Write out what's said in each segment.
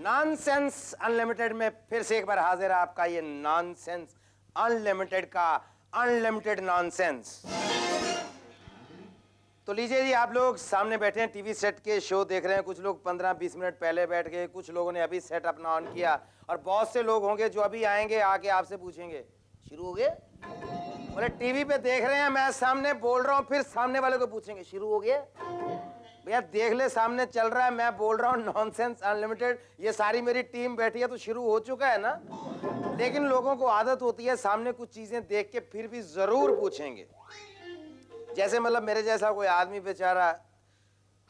Nonsense unlimited में फिर से एक बार हाजिर है आपका ये नॉनसेंस अनलिमिटेड का अनलिमिटेड नॉनसेंस। तो लीजिए जी, आप लोग सामने बैठे हैं, टीवी सेट के शो देख रहे हैं। कुछ लोग 15-20 मिनट पहले बैठ गए, कुछ लोगों ने अभी सेट अपना ऑन किया, और बहुत से लोग होंगे जो अभी आएंगे, आके आपसे पूछेंगे शुरू हो गए। बोले टीवी पे देख रहे हैं, मैं सामने बोल रहा हूँ, फिर सामने वाले को पूछेंगे शुरू हो गया। भैया देख ले, सामने चल रहा है, मैं बोल रहा हूँ नॉनसेंस अनलिमिटेड, ये सारी मेरी टीम बैठी है, तो शुरू हो चुका है ना। लेकिन लोगों को आदत होती है सामने कुछ चीजें देख के फिर भी जरूर पूछेंगे। जैसे मतलब मेरे जैसा कोई आदमी बेचारा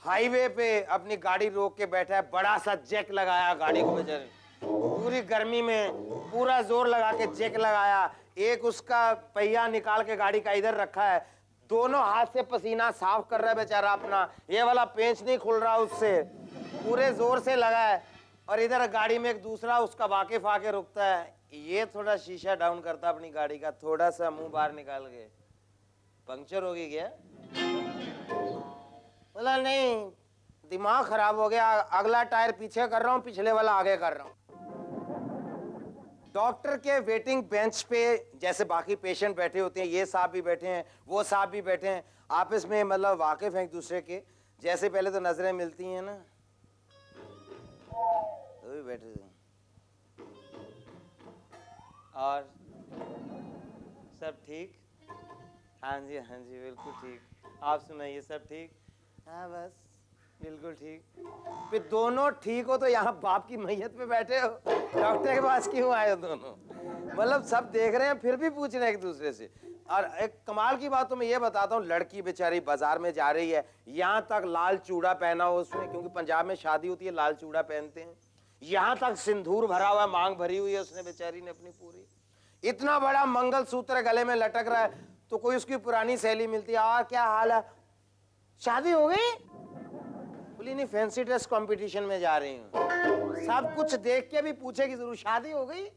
हाईवे पे अपनी गाड़ी रोक के बैठा है, बड़ा सा जैक लगाया गाड़ी को, बेचारे पूरी गर्मी में पूरा जोर लगा के जैक लगाया, एक उसका पहिया निकाल के गाड़ी का इधर रखा है, दोनों हाथ से पसीना साफ कर रहा है बेचारा अपना, ये वाला पेंच नहीं खुल रहा उससे, पूरे जोर से लगा है, और इधर गाड़ी में एक दूसरा उसका वाकिफ आके रुकता है, ये थोड़ा शीशा डाउन करता अपनी गाड़ी का, थोड़ा सा मुंह बाहर निकाल के, पंक्चर होगी क्या? बोला नहीं, दिमाग खराब हो गया, अगला टायर पीछे कर रहा हूँ, पिछले वाला आगे कर रहा हूँ। डॉक्टर के वेटिंग बेंच पे जैसे बाकी पेशेंट बैठे होते हैं, ये साहब भी बैठे हैं, वो साहब भी बैठे हैं, आपस में मतलब वाकिफ हैं एक दूसरे के, जैसे पहले तो नजरें मिलती हैं ना, तो भी बैठे थे। और सब ठीक? हाँ जी बिल्कुल ठीक। आप सुनाइए, सब ठीक? हाँ बस बिल्कुल ठीक। फिर दोनों ठीक हो तो यहाँ बाप की मैयत पे बैठे हो, डॉक्टर के पास क्यों आए हो दोनों? मतलब सब देख रहे हैं फिर भी पूछ रहे हैं एक दूसरे से। और एक कमाल की बात तो मैं ये बताता हूँ, लड़की बेचारी बाजार में जा रही है, यहाँ तक लाल चूड़ा पहना हो उसने, क्योंकि पंजाब में शादी होती है लाल चूड़ा पहनते हैं, यहाँ तक सिंदूर भरा हुआ, मांग भरी हुई है उसने बेचारी ने अपनी पूरी, इतना बड़ा मंगलसूत्र गले में लटक रहा है, तो कोई उसकी पुरानी सहेली मिलती है, और क्या हाल है, शादी हो गई? बोली नहीं, फैंसी ड्रेस कंपटीशन में जा रही हूँ। सब कुछ देख के भी पूछेगी जरूर, शादी हो गई?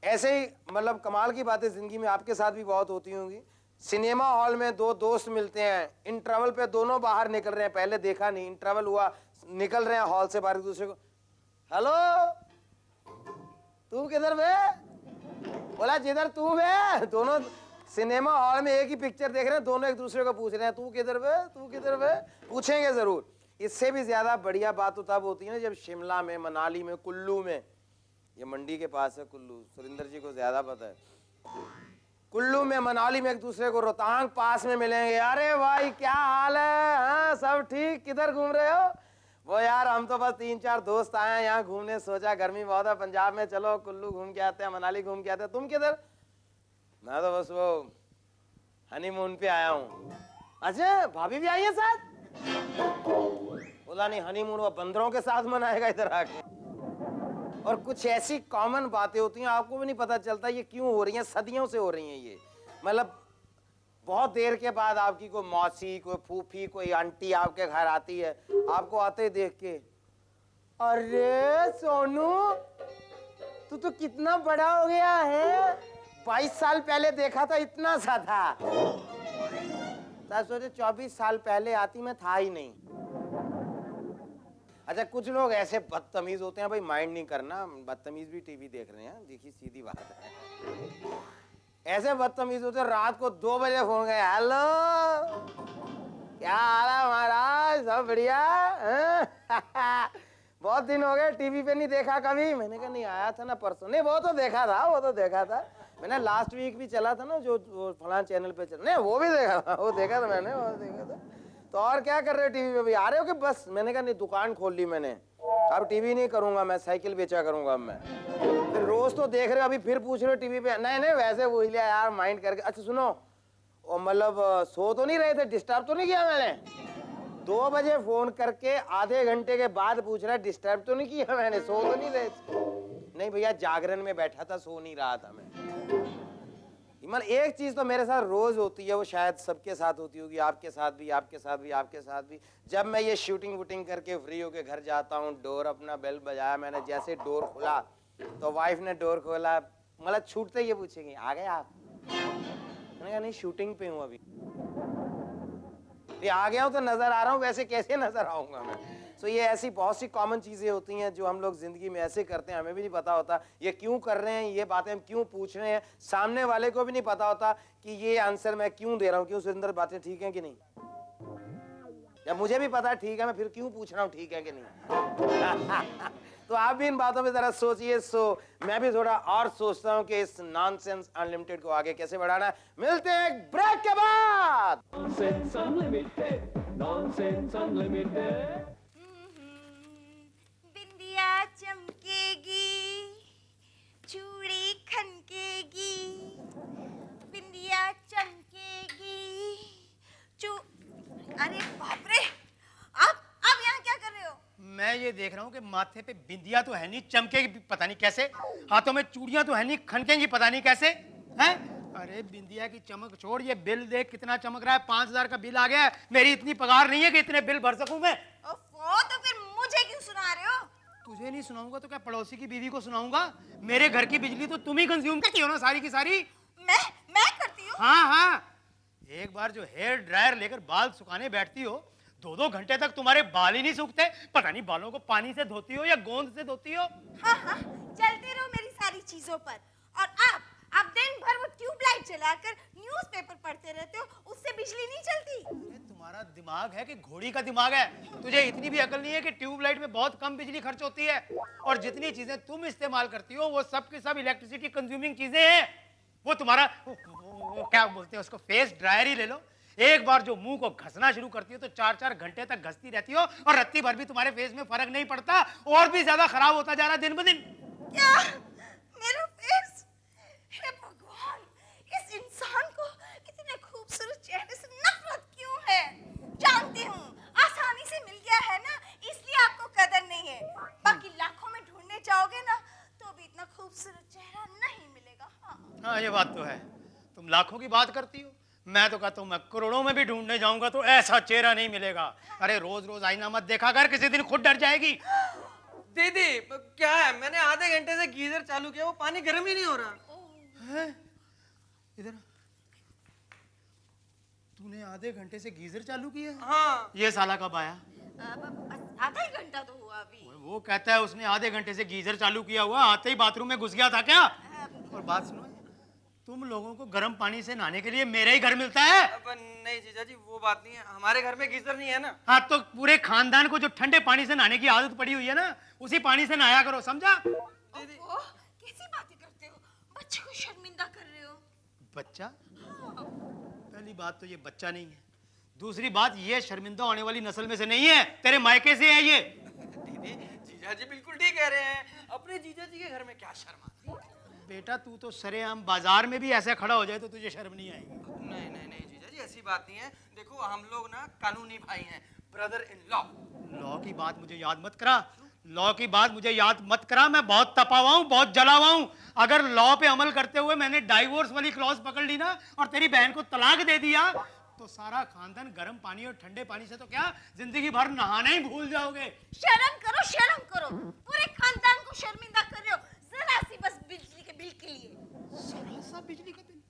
ऐसे ही मतलब कमाल की बातें जिंदगी में आपके साथ भी बहुत होती होंगी। सिनेमा हॉल में दो दोस्त मिलते हैं, इंटरवल पे दोनों बाहर निकल रहे हैं, पहले देखा नहीं, इंटरवल हुआ, निकल रहे हैं हॉल से बाहर, एक दूसरे को हेलो तू किधर बे? बोला जिधर तू बे। दोनों सिनेमा हॉल में एक ही पिक्चर देख रहे हैं, दोनों एक दूसरे को पूछ रहे हैं तू किधर बे, तू किधर बे, पूछेंगे जरूर। इससे भी ज्यादा बढ़िया बात तो तब होती है ना जब शिमला में, मनाली में, कुल्लू में, ये मंडी के पास है कुल्लू, सुरेंद्र जी को ज्यादा पता है, कुल्लू में मनाली में एक दूसरे को रोहतांग पास में मिलेंगे, अरे भाई क्या हाल है, हाँ सब ठीक, किधर घूम रहे हो? वो यार हम तो बस 3-4 दोस्त आए हैं यहाँ घूमने, सोचा गर्मी बहुत है पंजाब में, चलो कुल्लू घूम के आते हैं, मनाली घूम के आते हैं। तुम किधर? मैं तो बस वो हनीमून पे आया हूँ। अच्छा भाभी भी आई है साथ? बोला नहीं, हनीमून वो बंदरों के साथ मनाएगा इधर आके। और कुछ ऐसी कॉमन बातें होती हैं आपको भी नहीं पता चलता ये क्यों हो रही हैं, सदियों से हो रही हैं ये, मतलब बहुत देर के बाद आपकी कोई मौसी, कोई फूफी, कोई आंटी आपके घर आती है, आपको आते ही देख के, अरे सोनू तू तो कितना बड़ा हो गया है, 22 साल पहले देखा था इतना सा था। सोचे 24 साल पहले आती मैं था ही नहीं। अच्छा कुछ लोग ऐसे बदतमीज होते हैं, भाई माइंड नहीं करना, बदतमीज भी टीवी देख रहे हैं, देखिए सीधी बात है। ऐसे बदतमीज होते, रात को 2 बजे फोन गए, हेलो क्या हाल है महाराज, सब बढ़िया? बहुत दिन हो गए, टीवी पे नहीं देखा कभी। मैंने कहा नहीं आया था ना परसों, नहीं वो तो देखा था, वो तो देखा था मैंने, लास्ट वीक भी चला था ना जो फलां चैनल पे चला, नहीं वो भी देखा था, वो देखा था मैंने, वो देखा था। तो और क्या कर रहे हो टीवी पे भी आ रहे हो कि बस? मैंने कहा नहीं दुकान खोल ली मैंने, अब टीवी नहीं करूंगा मैं, साइकिल बेचा करूंगा अब मैं। फिर रोज तो देख रहे हो, अभी फिर पूछ रहे हो टीवी पे? नहीं नहीं वैसे वो लिया यार माइंड करके। अच्छा सुनो, मतलब सो तो नहीं रहे थे, डिस्टर्ब तो नहीं किया मैंने? 2 बजे फोन करके आधे घंटे के बाद पूछ रहा है डिस्टर्ब तो नहीं किया मैंने, सो तो नहीं रहे थे? नहीं भैया जागरण में बैठा था, सो नहीं रहा था मैं। मतलब एक चीज तो मेरे साथ रोज होती है, वो शायद सबके साथ होती होगी, आपके साथ भी, आपके साथ भी, आपके साथ भी। जब मैं ये शूटिंग वूटिंग करके फ्री होके घर जाता हूँ, डोर अपना बेल बजाया मैंने, जैसे डोर खोला तो वाइफ ने डोर खोला, मतलब छूटते ये पूछेंगी आ गए आप? मैंने कहा नहीं शूटिंग पे हूँ अभी। ये आ गया हूँ तो नजर आ रहा हूँ, वैसे कैसे नजर आऊंगा मैं? तो ये ऐसी बहुत सी कॉमन चीजें होती हैं जो हम लोग जिंदगी में ऐसे करते हैं, हमें भी नहीं पता होता ये क्यों कर रहे हैं, ये बातें हम क्यों पूछ रहे हैं, सामने वाले को भी नहीं पता होता कि ये आंसर मैं क्यों दे रहा हूँ, क्यों सुरेंद्र बातें ठीक है कि नहीं। या मुझे भी पता है ठीक है, मैं फिर क्यों पूछ रहा हूँ ठीक है कि नहीं। तो आप भी इन बातों पे जरा सोचिए। सो मैं भी थोड़ा और सोचता हूँ कि इस नॉनसेंस अनलिमिटेड को आगे कैसे बढ़ाना है। मिलते हैं एक ब्रेक के बाद। Nonsense Unlimited, Nonsense Unlimited. बिंदिया चमकेगी, चूड़ी खनकेगी, बिंदिया चमकेगी, अरे बाप रे, आप यहाँ क्या कर रहे हो? मैं ये देख रहा हूँ कि माथे पे बिंदिया तो है नहीं, चमकेगी पता नहीं कैसे, हाथों में चूड़ियां तो है नहीं, खनकेंगी पता नहीं कैसे हैं। अरे बिंदिया की चमक छोड़, ये बिल देख कितना चमक रहा है। 5,000 का बिल आ गया है। मेरी इतनी पगार नहीं है कि इतने बिल भर सकूं मैं। ओफो, तो फिर मुझे क्यों सुना रहे हो? तुझे नहीं सुनाऊंगा तो क्या पड़ोसी की बीवी को सुनाऊंगा? मेरे घर की बिजली तो तुम ही कंज्यूम करती हो ना सारी की सारी। मैं करती हूँ? हाँ, एक बार जो हेयर ड्रायर लेकर बाल सुखाने बैठती हो, 2-2 घंटे तक तुम्हारे बाल ही नहीं सूखते। पता नहीं बालों को पानी से धोती हो या गोंद से धोती हो। हाँ, चलते रहो मेरी सारी चीजों पर। और आप दिन भर वो ट्यूबलाइट जलाकर न्यूज़पेपर पढ़ते रहते हो, उससे बिजली नहीं चलती। तुम्हारा दिमाग है कि घोड़ी का दिमाग है? तुझे इतनी भी अकल नहीं है कि ट्यूबलाइट में बहुत कम बिजली खर्च होती है, और जितनी चीजें तुम इस्तेमाल करती हो वो सब की सब इलेक्ट्रिसिटी कंज्यूमिंग चीजें हैं। वो तुम्हारा वो क्या बोलते हैं उसको, फेस ड्रायर ही ले लो। एक बार जो मुंह को घसना शुरू करती हो तो 4-4 घंटे तक घसती रहती हो, और रत्ती भर भी तुम्हारे फेस में फर्क नहीं पड़ता, और भी ज्यादा खराब होता जा रहा है दिन ब दिन। क्या मेरा फेस? हे भगवान, इस इंसान को इतने खूबसूरत चेहरे से नफरत क्यों है? जानती हूँ, आसानी से मिल गया है ना, इसलिए आपको कदर नहीं है। बाकी लाखों में ढूंढने जाओगे ना तो भी इतना खूबसूरत चेहरा नहीं मिलेगा। हाँ, ये बात तो है। तुम लाखों की बात करती हो, मैं तो कहता हूँ मैं करोड़ों में भी ढूंढने जाऊंगा तो ऐसा चेहरा नहीं मिलेगा। अरे रोज रोज आईना मत देखा कर, किसी दिन खुद डर जाएगी। दीदी क्या है, मैंने आधे घंटे से गीजर चालू किया, वो पानी गर्म ही नहीं हो रहा है? इधर तूने आधे घंटे से गीजर चालू किया? हाँ। ये साला कब आया? आधा ही घंटा तो हुआ अभी। वो कहता है उसने आधे घंटे से गीजर चालू किया हुआ, आते ही बाथरूम में घुस गया था क्या? और बात सुनो, तुम लोगों को गर्म पानी से नहाने के लिए मेरे ही घर मिलता है। अब नहीं जीजा जी, वो बात नहीं है, हमारे घर में गीजर नहीं है ना। हाँ, तो पूरे खानदान को जो ठंडे पानी से नहाने की आदत पड़ी हुई है ना, उसी पानी से नहाया करो, समझा? कैसी बातें करते हो, बच्चे को शर्मिंदा कर रहे हो। बच्चा? पहली बात तो ये बच्चा नहीं है, दूसरी बात ये शर्मिंदा होने वाली नस्ल में से नहीं है, तेरे मायके से है ये। दीदी जीजा जी बिल्कुल ठीक कह रहे हैं, अपने जीजा जी के घर में क्या शर्म आती है? बेटा तू तो सरेआम बाजार में भी ऐसे खड़ा हो जाए तो तुझे शर्म नहीं आएगी। नहीं नहीं नहीं जीजा जी, ऐसी बात नहीं है। देखो हम लोग ना कानूनी भाई हैं, ब्रदर इन लॉ। लॉ की बात मुझे याद मत करा, लॉ की बात मुझे याद मत करा। मैं बहुत तपा हुआ हूँ, बहुत जला हुआ हूँ। अगर लॉ पे अमल करते हुए मैंने डाइवोर्स वाली क्लॉज पकड़ ली ना और तेरी बहन को तलाक दे दिया तो सारा खानदान गर्म पानी और ठंडे पानी से तो क्या जिंदगी भर नहाना ही भूल जाओगे। शर्म करो, पूरे खानदान को शर्मिंदा कर रहे हो, जरा सी बस बिजली के बिल के लिए। जरा सा बिजली का बिल?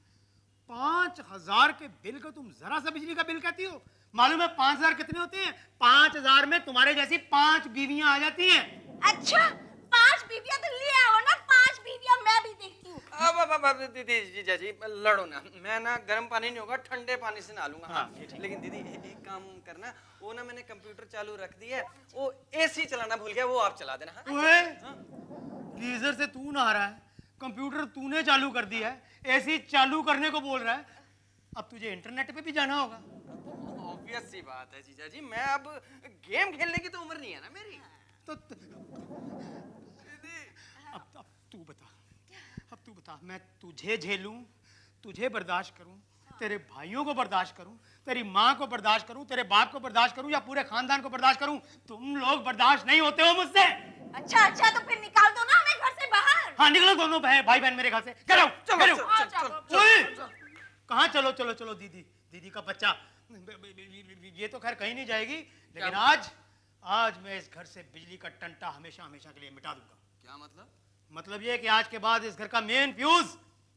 5,000 के बिल को तुम जरा सा बिजली का बिल कहती हो? मालूम है 5,000 कितने होते हैं? 5,000 में तुम्हारे जैसी 5 बीवियां आ जाती हैं। अच्छा, 5 बीवियां तो ले आओ ना, 5 बीवियां मैं भी देखती हूँ। अब दीदी जीजा जी लड़ो ना, मैं ना गर्म पानी नहीं होगा, ठंडे पानी से नहा लूंगा। हाँ, लेकिन दीदी एक काम करना, वो ना मैंने कंप्यूटर चालू रख दी है, वो एसी चलाना भूल गया, वो आप चला देना। हाँ? गीजर से तू नहा रहा है, कंप्यूटर तूने चालू कर दिया है, एसी चालू करने को बोल रहा है, अब तुझे इंटरनेट पे भी जाना होगा। ऑब्वियस सी बात है जीजा जी, मैं अब गेम खेलने की तो उम्र नहीं है ना मेरी। तो अब तू बता, मैं तुझे झेलूं, तुझे बर्दाश्त करूं, तेरे भाइयों को बर्दाश्त करूं, तेरी माँ को बर्दाश्त करूं, तेरे बाप को बर्दाश्त करूं या पूरे खानदान को बर्दाश्त करूं? तुम लोग बर्दाश्त नहीं होते हो मुझसे। अच्छा, तो फिर निकाल दो ना हमें घर से बाहर। हाँ, निकलो दोनों भाई बहन मेरे घर से। चलो कहाँ? चलो दीदी का बच्चा, ये तो खैर कहीं नहीं जाएगी, लेकिन आज मैं इस घर से बिजली का टंटा हमेशा के लिए मिटा दूंगा। क्या मतलब? मतलब ये कि आज के बाद इस घर का मेन फ्यूज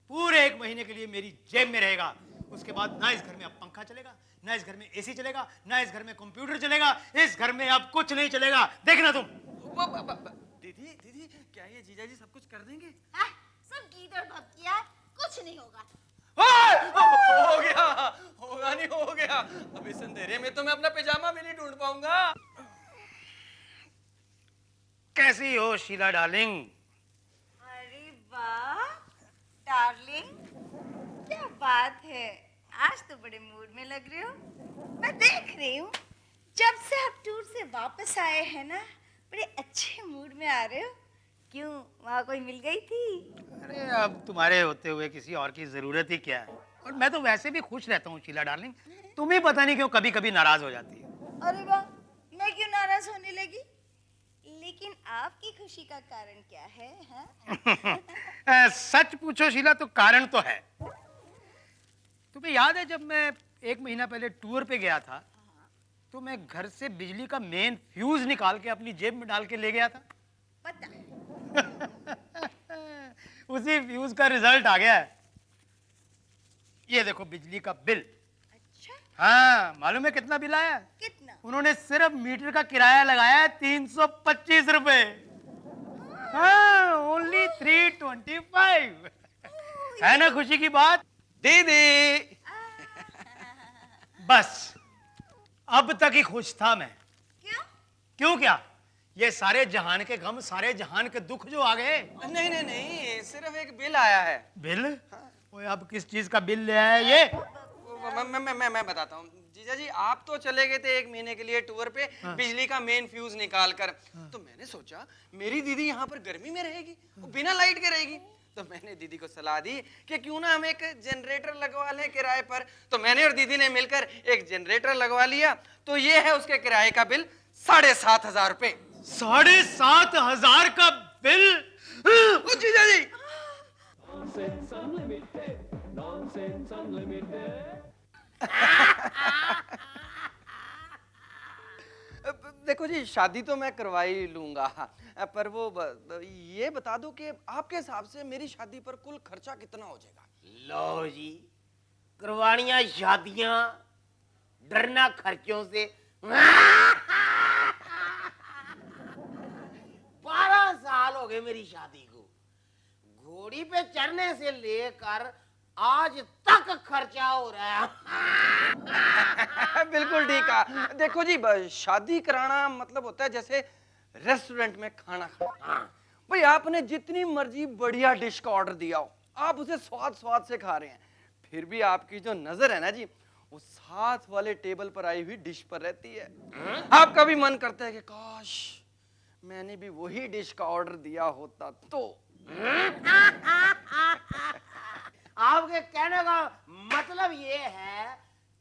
पूरे 1 महीने के लिए मेरी जेब में रहेगा। उसके बाद ना इस घर में अब पंखा चलेगा, ना इस घर में एसी चलेगा, ना इस घर में कंप्यूटर चलेगा, इस घर में अब कुछ नहीं चलेगा। देखना तुम। दीदी दीदी क्या ये जीजा जी सब कुछ कर देंगे? सब गीदड़ भग किया है, कुछ नहीं होगा। हो गया, होगा नहीं हो गया। अब इस अंधेरे में तो मैं अपना पिजामा भी नहीं ढूंढ पाऊंगा। कैसी हो शीला डार्लिंग? अरे वाह डार्लिंग, क्या बात है, आज तो बड़े मूड में लग रहे हो। मैं देख रही हूँ जब से आप टूर से वापस आए हैं ना, बड़े अच्छे मूड में आ रहे हो। क्यों, वहाँ कोई मिल गई थी? अरे अब तुम्हारे होते हुए किसी और की जरूरत ही क्या है। और मैं तो वैसे भी खुश रहता हूँ शीला डार्लिंग, तुम ही पता नहीं क्यों कभी कभी नाराज हो जाती है। अरे वाह, मैं क्यों नाराज होने लगी? लेकिन आपकी खुशी का कारण क्या है, हाँ? सच पूछो शीला तो कारण तो है। तुम्हें याद है जब मैं 1 महीना पहले टूर पे गया था तो मैं घर से बिजली का मेन फ्यूज निकाल के अपनी जेब में डाल के ले गया था। पता उसी फ्यूज का रिजल्ट आ गया है। ये देखो बिजली का बिल। अच्छा, हाँ, मालूम है कितना बिल आया? कितना? उन्होंने सिर्फ मीटर का किराया लगाया है 325 रुपए। हाँ, ओनली 325। है ना खुशी की बात? दीदी बस अब तक ही खुश था मैं। क्यों? क्यों क्या? ये सारे जहान के गम, सारे जहान के दुख जो आ गए। नहीं नहीं नहीं, सिर्फ एक बिल आया है। बिल? ओए अब किस चीज का बिल ले आया ये? मैं बताता हूँ जीजा जी। आप तो चले गए थे 1 महीने के लिए टूर पे, बिजली का मेन फ्यूज निकाल कर। तो मैंने सोचा मेरी दीदी यहाँ पर गर्मी में रहेगी, वो बिना लाइट के रहेगी। तो मैंने दीदी को सलाह दी कि क्यों ना हम एक जनरेटर लगवा लें किराए पर। तो मैंने और दीदी ने मिलकर एक जनरेटर लगवा लिया। तो ये है उसके किराए का बिल 7,500 रुपए। 7,500 का बिल? ओ जीजा जी, Nonsense Unlimited. Nonsense Unlimited. देखो जी शादी तो मैं करवा ही लूंगा, पर वो ये बता दो कि आपके हिसाब से मेरी शादी पर कुल खर्चा कितना हो जाएगा? लो जी, करवानियां शादियां, डरना खर्चों से। 12 साल हो गए मेरी शादी को। घोड़ी पे चढ़ने से लेकर आज तक खर्चा हो रहा है। बिल्कुल ठीक है। देखो जी शादी कराना मतलब होता है जैसे रेस्टोरेंट में खाना खाना। भाई आपने जितनी मर्जी बढ़िया डिश का ऑर्डर दिया हो, आप उसे स्वाद स्वाद से खा रहे हैं, फिर भी आपकी जो नजर है ना जी, वो साथ वाले टेबल पर आई हुई डिश पर रहती है। आपका भी मन करता है कि काश मैंने भी वही डिश का ऑर्डर दिया होता तो। आपके कहने का मतलब ये है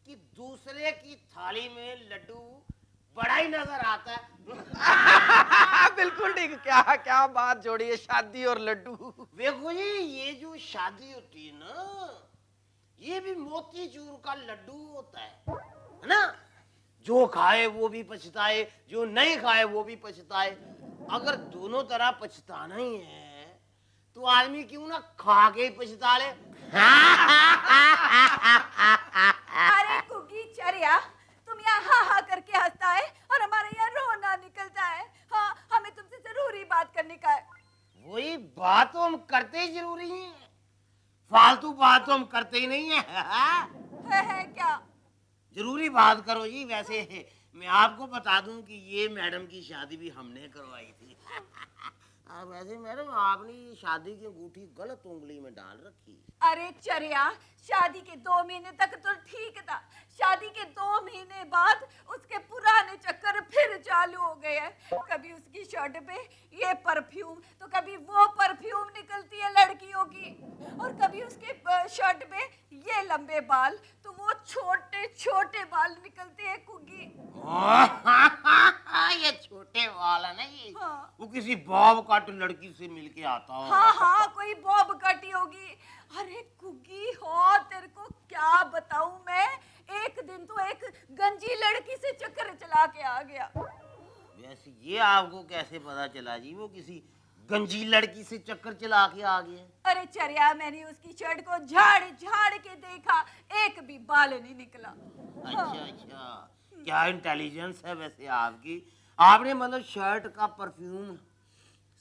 कि दूसरे की थाली में लड्डू बड़ा ही नजर आता है। बिल्कुल ठीक। क्या क्या बात जोड़ी है, शादी और लड्डू। देखो जी, ये जो शादी होती है ना, ये भी मोतीचूर का लड्डू होता है ना? जो खाए वो भी पछताए, जो नहीं खाए वो भी पछताए। अगर दोनों तरह पछताना ही है तो आदमी क्यों ना खा के ही पछता ले। अरे कुकी चरिया, तुम यहाँ हा हा करके हंसता है और हमारे यहाँ रोना निकलता है। हाँ, हमें तुमसे जरूरी बात करने का है। वही बात तो हम करते ही जरूरी है, फालतू बात तो हम करते ही नहीं है। है क्या? जरूरी बात करो जी। वैसे मैं आपको बता दूं कि ये मैडम की शादी भी हमने करवाई थी। वैसे मैडम आपने शादी की अंगूठी गलत उंगली में डाल रखी। अरे चरिया, शादी के 2 महीने तक तो ठीक था, शादी के 2 महीने बाद उसके पुराने चक्कर फिर चालू हो गए हैं। कभी उसकी शर्ट पे ये परफ्यूम तो कभी वो परफ्यूम निकलती है लड़कियों की, और कभी उसके शर्ट पे ये लंबे बाल तो वो छोटे छोटे बाल निकलते हैं कुगी। ये छोटे बाल है ना, ये हाँ। वो किसी बॉब कट लड़की से मिलके आता हो। हाँ हाँ, कोई बॉब कटी होगी। अरे कुगी हो, तेरे को क्या बताऊं मैं, एक दिन तो एक गंजी लड़की से चक्कर चला के आ गया। वैसे ये आपको कैसे पता चला जी वो किसी गंजी लड़की से चक्कर चला के आ गए। अरे चरिया, मैंने उसकी शर्ट को झाड़ झाड़ के देखा, एक भी बाल नहीं निकला। अच्छा अच्छा, क्या इंटेलिजेंस है वैसे आपकी। आपने मतलब शर्ट का परफ्यूम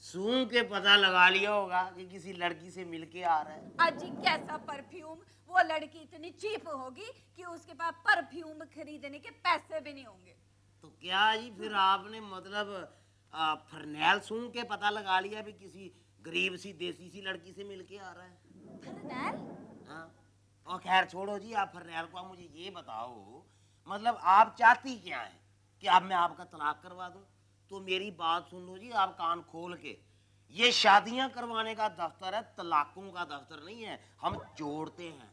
सूंघ के पता लगा लिया होगा कि किसी लड़की से मिलके आ रहा है। अजी कैसा परफ्यूम, वो लड़की इतनी चीप होगी कि उसके पास परफ्यूम खरीदने के पैसे भी नहीं होंगे। तो क्या जी फिर आपने मतलब फरनैल सूंघ के पता लगा लिया भी किसी गरीब सी देसी सी लड़की से मिलके आ रहा है। फरनैल? हाँ, और खैर छोड़ो जी, आप फरनैल को। आप मुझे ये बताओ, मतलब आप चाहती क्या है कि अब मैं आपका तलाक करवा दूं? तो मेरी बात सुन लो जी, आप कान खोल के। ये शादियां करवाने का दफ्तर है, तलाकों का दफ्तर नहीं है। हम जोड़ते हैं,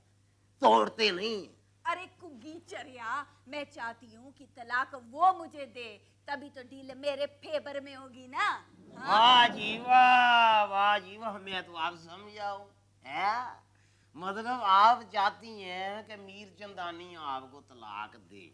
तोड़ते नहीं। अरे कुगी चरिया, मैं चाहती हूँ कि तलाक वो मुझे दे, तभी तो डील मेरे फेवर में होगी ना। हाँ? वाह जी वाह, वाह जी वाह, मैं तो आप समझाओ है। मतलब आप चाहती हैं कि मीर चंदानी आपको तलाक दे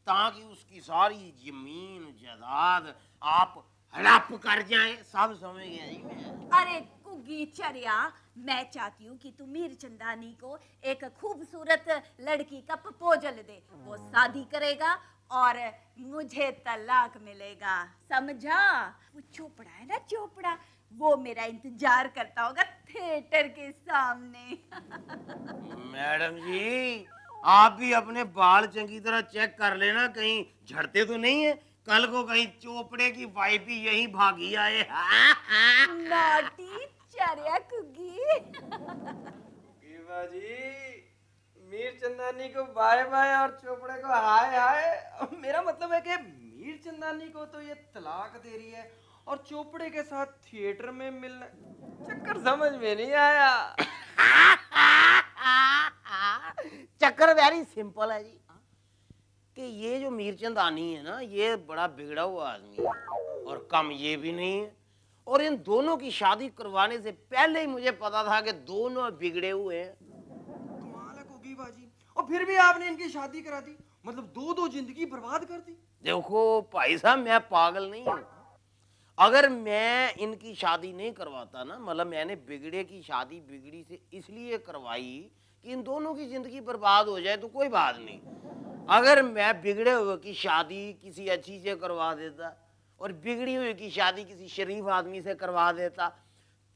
ताकि उसकी सारी जमीन जायदाद आप हड़प कर जाए। सब समझ गया जी मैं। अरे कुगी चरिया, मैं चाहती हूँ कि तू मीर चंदानी को एक खूबसूरत लड़की का प्रपोजल दे, वो शादी करेगा और मुझे तलाक मिलेगा, समझा? वो चोपड़ा है ना, चोपड़ा, वो मेरा इंतजार करता होगा थिएटर के सामने। मैडम जी, आप भी अपने बाल चंगी तरह चेक कर लेना, कहीं झड़ते तो नहीं है। कल को कहीं चोपड़े की वाइफ ही यही भागी आए। नॉटी चरिया कुगी। जी, मीर चंदानी को बाय बाय और चोपड़े को हाय हाय। मेरा मतलब है कि मीर चंदानी को तो ये तलाक दे रही है और चोपड़े के साथ थिएटर में मिलना, चक्कर समझ में नहीं आया। चक्कर वेरी सिंपल है जी, कि ये जो मीर चंदानी है ना, ये बड़ा बिगड़ा हुआ आदमी है और कम ये भी नहीं है। और इन दोनों की शादी करवाने से पहले ही मुझे पता था कि दोनों बिगड़े हुए हैं। कमाल है कुकी बाजी, और फिर भी आपने इनकी शादी करा दी, मतलब दो दो जिंदगी बर्बाद कर दी। देखो भाई साहब, मैं पागल नहीं हूँ। अगर मैं इनकी शादी नहीं करवाता ना, मतलब मैंने बिगड़े की शादी बिगड़ी से इसलिए करवाई कि इन दोनों की जिंदगी बर्बाद हो जाए तो कोई बात नहीं। अगर मैं बिगड़े हुए की शादी किसी अच्छी से करवा देता और बिगड़ी हुई की शादी किसी शरीफ आदमी से करवा देता,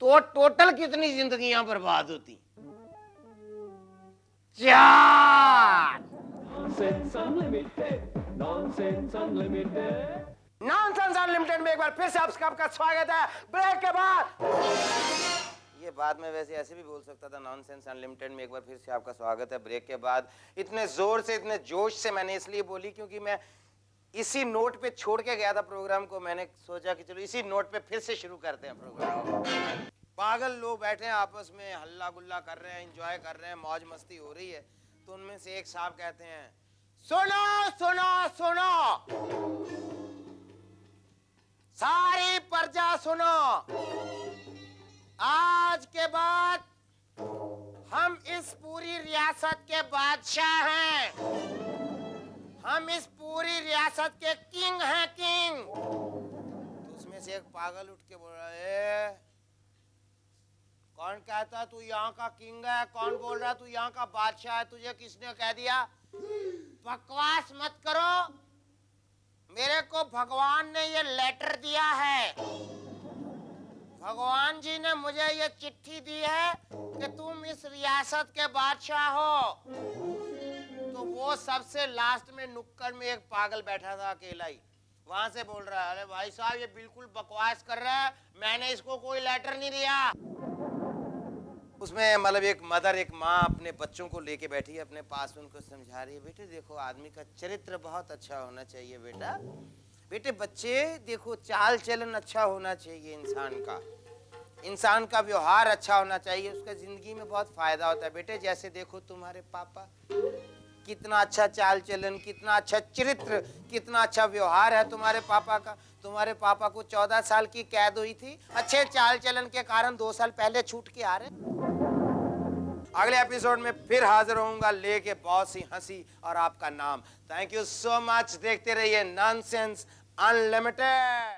तो टोटल कितनी जिंदगियां बर्बाद होती? 4। Nonsense Unlimited. Nonsense Unlimited. Nonsense unlimited में एक बार फिर से आप सबका स्वागत है। ब्रेक के बाद ये बाद में वैसे ऐसे भी बोल सकता था, नॉनसेंस अनलिमिटेड में एक बार फिर से आपका स्वागत है। ब्रेक के बाद इतने जोर से, इतने जोश से मैंने इसलिए बोली क्योंकि मैं इसी नोट पे छोड़ के गया था प्रोग्राम को। मैंने सोचा कि चलो इसी नोट पे फिर से शुरू करते हैं प्रोग्राम। पागल लोग बैठे हैं आपस में, हल्ला गुल्ला कर रहे हैं, एंजॉय कर रहे हैं, मौज मस्ती हो रही है। तो उनमें से एक साहब कहते हैं, सुनो सुनो सुनो, सारी प्रजा सुनो, आज के बाद हम इस पूरी रियासत के बादशाह हैं, हम इस पूरी रियासत के किंग हैं, किंग। तो उसमें से एक पागल उठ के बोल रहा है, कौन कहता तू यहाँ का किंग है? कौन बोल रहा तू यहाँ का बादशाह है? तुझे किसने कह दिया? बकवास मत करो, मेरे को भगवान ने ये लेटर दिया है, भगवान जी ने मुझे ये चिट्ठी दी है कि तुम इस रियासत के बादशाह हो। तो वो सबसे लास्ट में नुक्कड़ में एक पागल बैठा था अकेला ही, वहां से बोल रहा है, अरे भाई साहब ये बिल्कुल बकवास कर रहा है, मैंने इसको कोई लेटर नहीं दिया। उसमें मतलब एक मदर, एक माँ अपने बच्चों को लेके बैठी है अपने पास, उनको समझा रही है, बेटे देखो आदमी का चरित्र बहुत अच्छा होना चाहिए बेटा, बेटे बच्चे देखो चाल चलन अच्छा होना चाहिए इंसान का व्यवहार अच्छा होना चाहिए, उसका जिंदगी में बहुत फायदा होता है। बेटे जैसे देखो तुम्हारे पापा, कितना अच्छा चाल चलन, कितना अच्छा चरित्र, कितना अच्छा व्यवहार है तुम्हारे पापा का। तुम्हारे पापा को 14 साल की कैद हुई थी, अच्छे चाल चलन के कारण 2 साल पहले छूट के आ रहे। अगले एपिसोड में फिर हाजिर होऊंगा लेके बहुत सी हंसी और आपका नाम। Thank you so much. देखते रहिए नॉनसेंस अनलिमिटेड।